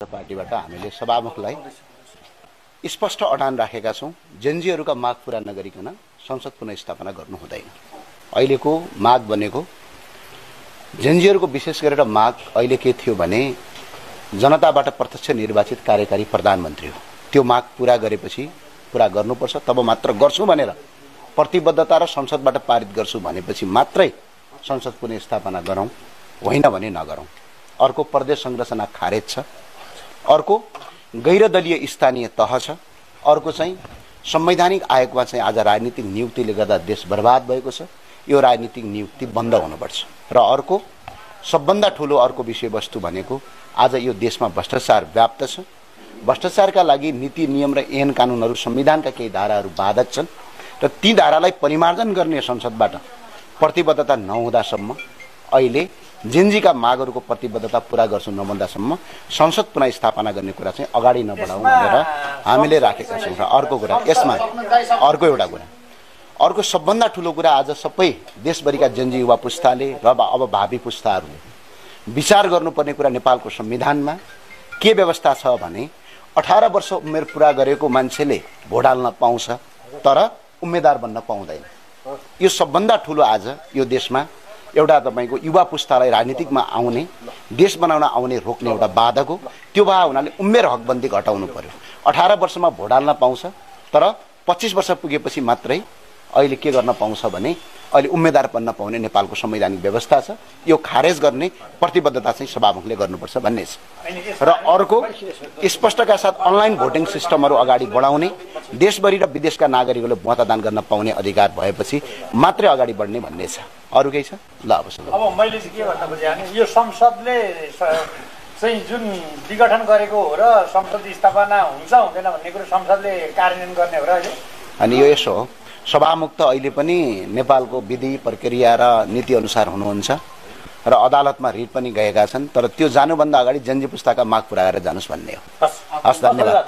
पार्टीबाट हामीले सभामुखलाई स्पष्ट अडान राखेका छौं। जेनजीहरूका माग पूरा नगरिकन संसद पुनर्स्थापना गर्नु हुँदैन। अहिलेको माग बनेको जेनजीहरूको विशेष गरेर माग अहिले के थियो भने जनताबाट प्रत्यक्ष निर्वाचित कार्यकारी प्रधानमन्त्री हो। त्यो माग पूरा गरेपछि पूरा गर्नुपर्छ, तब मात्र गर्छु भनेर प्रतिबद्धता र संसदबाट पारित गर्छु भनेपछि मात्रै संसद पुनर्स्थापना गरौं, होइन भने नगरौं। अर्को प्रदेश संरचना खारेज छ, अर्को गैर दलीय स्थानीय तह छ, अर्को चाहिँ संवैधानिक आयोगमा चाहिँ आज राजनीतिक नियुक्तिले गर्दा देश बर्बाद भएको छ। यो राजनीतिक नियुक्ति बन्द हुनुपर्छ। र अर्को सबभन्दा ठूलो अर्को विषयवस्तु भनेको आज यो देशमा भ्रष्टाचार व्याप्त छ। भ्रष्टाचारका लागि नीति नियम र ऐन कानूनहरू संविधानका केही धाराहरू बाधक छन् र ती धारालाई परिमार्जन गर्ने संसदबाट प्रतिबद्धता नहुँदासम्म, अहिले जेनजीका मागहरूको प्रतिबद्धता पूरा गर्छु नभन्दासम्म संसद पुनः स्थापना गर्ने कुरा चाहिँ अगाडि नबढाउँ भनेर हामीले राखेका छौँ। र अर्को कुरा यसमा अर्को एउटा कुरा, अर्को सबभन्दा ठूलो कुरा आज सबै देशभरिका जेनजी युवा पुस्ताले र अब भावी पुस्ताहरूले विचार गर्नुपर्ने कुरा नेपालको संविधानमा के व्यवस्था छ भने 18 वर्ष उमेर पूरा गरेको मान्छेले भोट हाल्न पाउँछ तर उम्मेदवार बन्न पाउँदैन। यो सबभन्दा ठूलो आज यो देशमा एउटा तपाईको युवा पुस्तालाई राजनीतिकमा आउने, देश बनाउन आउने रोक्ने एउटा बाधक हो। त्यो भए हुनाले उमेर हकबन्दी घटाउनु पर्यो। 18 वर्षमा भोट हाल्न पाउँछ तर 25 वर्ष पुगेपछि मात्रै अहिले के गर्न पाउँछ भने अहिले उम्मेदवार बन्न पाउने नेपालको संवैधानिक व्यवस्था छ। यो खारेज गर्ने प्रतिबद्धता चाहिँ सभामुखले गर्नुपर्छ भन्ने छ। र अर्को स्पष्टका साथ अनलाइन भोटिङ सिस्टमहरू अगाडि बढाउने, देशभरि र विदेशका नागरिकहरूले मतदान गर्न पाउने अधिकार भएपछि मात्रै अगाडि बढ्ने भन्ने छ। अरु केही छ? ल अब मैले चाहिँ के भन्न बुझेँ भने यो संसदले चाहिँ जुन विघटन गरेको हो र संसद स्थापना हुन्छ हुँदैन भन्ने कुरो संसदले कार्यान्वयन गर्ने हो र अहिले। अनि यो यसो हो, सभामुख त अहिले पनि नेपालको विधि प्रक्रिया र नीति अनुसार हुनुहुन्छ र अदालतमा रिट पनि गएका छन्। तर त्यो जानुभन्दा अगाडि जेनजी पुस्ताका माग पूरा गरेर जानुस् भन्ने हो। हस्, धन्यवाद।